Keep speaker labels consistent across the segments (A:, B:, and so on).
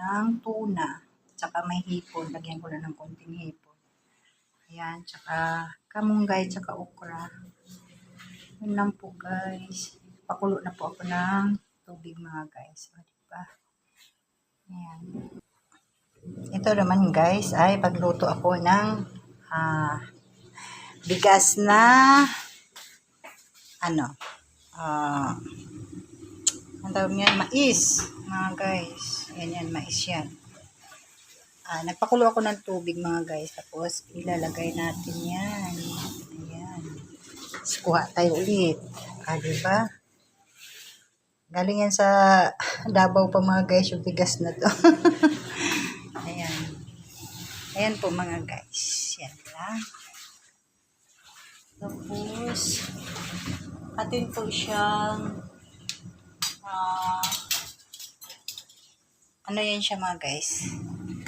A: ng tuna. Tsaka may hipon. Lagyan ko lang ng konting hipon. Ayan. Tsaka kamunggay. Tsaka okra. Yun lang po guys. Pakulo na po ako ng tubig mga guys. O, diba? Ayan. Ito naman guys ay pagluto ako ng bigas na ang tawag niyan, mais mga guys. Ayan, mais yan. Nagpakulo ako ng tubig mga guys. Tapos ilalagay natin yan. Ayan. Tapos kuha tayo ulit. Diba? Galing yan sa Davao pa mga guys yung bigas na to. Ayan. Ayan po mga guys. Yan lang. Tapos atin po siyang ano yan siya mga guys.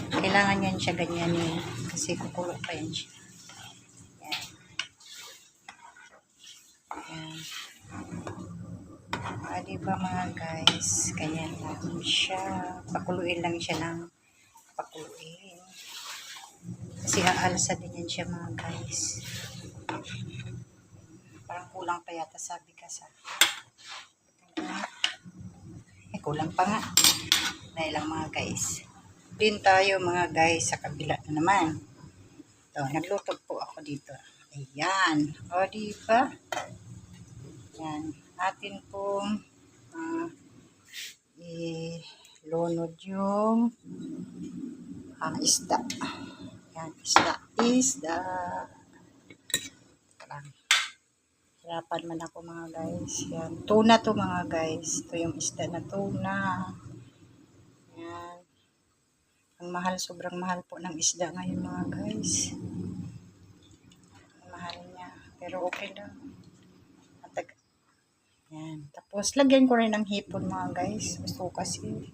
A: Kailangan yan siya ganyan kasi kukulo pa yan siya. Yan. Yan. Diba mga guys, ganyan lang siya. Pakuluin lang siya ng pakuluin. Kasi aalsa din yan siya mga guys. Parang kulang pa yata sabi ka sa. Kulang pa nga. Dahil lang mga guys. Din tayo mga guys sa kabila na naman. Ito, nagluto po ako dito. Ayan. O, diba? Ayan. Atin pong ilunod yung isda. Ayan, isda. Hirapan man ako mga guys. Yan. Tuna to mga guys. Ito yung isda na tuna. Yan. Ang mahal, sobrang mahal po ng isda ngayon mga guys. Ang mahal niya. Pero okay lang. Yan. Tapos lagyan ko rin ng hipon mga guys. Gusto kasi.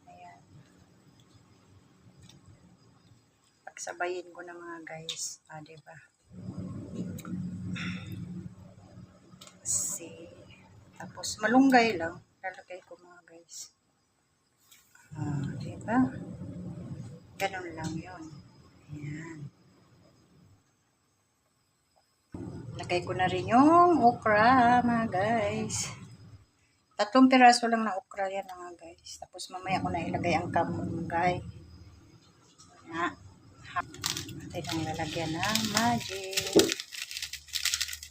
A: Ayan. Pagsabayin ko na mga guys. Diba? Tapos malunggay lang lalagay ko mga guys. Diba? Ganun lang yun. Ayan. Lagay ko na rin yung okra mga guys. 3 piraso lang na okra yan mga guys. Tapos mamaya ko na ilagay ang kamunggay. Atin ang lalagyan ng magic.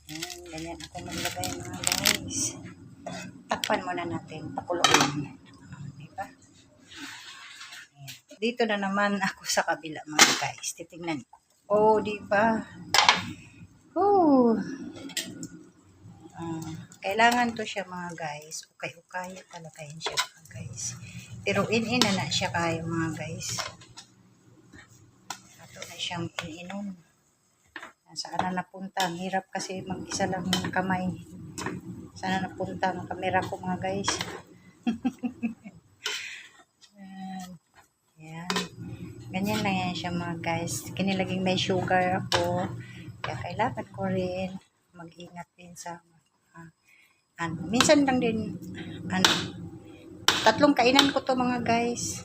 A: Ayan, ganyan ako maglagay mga guys. Takpan muna natin, pakuloyin. Diba? Ayan. Dito na naman ako sa kabila mga guys. Titingnan ko. Diba? Kailangan to siya mga guys. Ukay-ukay talaga yan siya mga guys. Pero in-ina na siya kayo mga guys. Ito na siyang in-inon. Saan na napunta? Ang hirap kasi mag-isa lang ng kamay. Saan na napunta ang camera ko mga guys? Yan. Ganyan lang yan siya mga guys. Kinilaging may sugar ako. Kaya kailangan ko rin mag-ingat din sa minsan lang din 3 kainan ko to mga guys.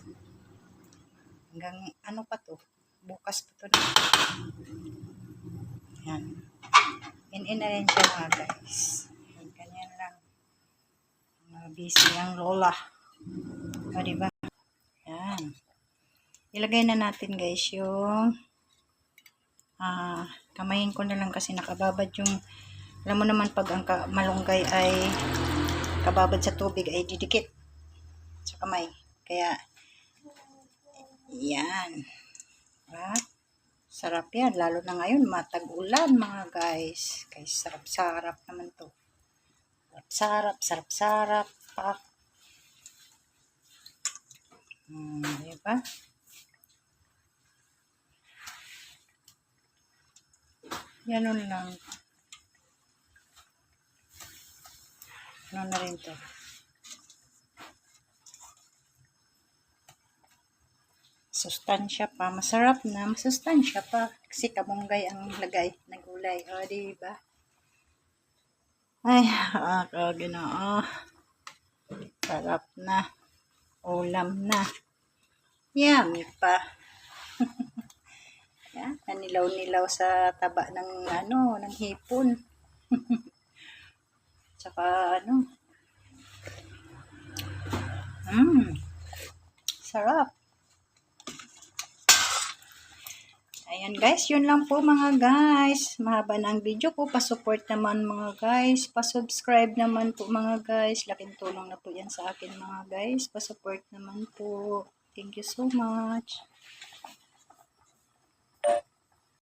A: Hanggang pa to? Bukas pa to na. Yan. In na rin siya mga guys. Ganyan lang. Busy ang lola. Diba? Yan. Ilagay na natin guys yung kamayin ko na lang kasi nakababad yung alam mo naman pag ang malunggay ay kababad sa tubig ay didikit sa kamay. Kaya yan. Sarap yan. Lalo na ngayon matag-ulan mga guys. Kaya sarap-sarap naman to. Sarap-sarap. Diba? Ganun lang. Ano na rin to. Sustansya pa. Masarap na. Masustansya pa. Kasi kamunggay ang lagay na gulay. Diba? Ay, Ginoo. Sarap na. Ulam na. Yummy pa. Yan, nanilaw-nilaw sa taba ng ng hipon. Tsaka sarap. Ayan guys, yun lang po mga guys. Mahaba na ang video ko. Pasupport naman mga guys. Pasubscribe naman po mga guys. Laking tulong na po yan sa akin mga guys. Pasupport naman po. Thank you so much.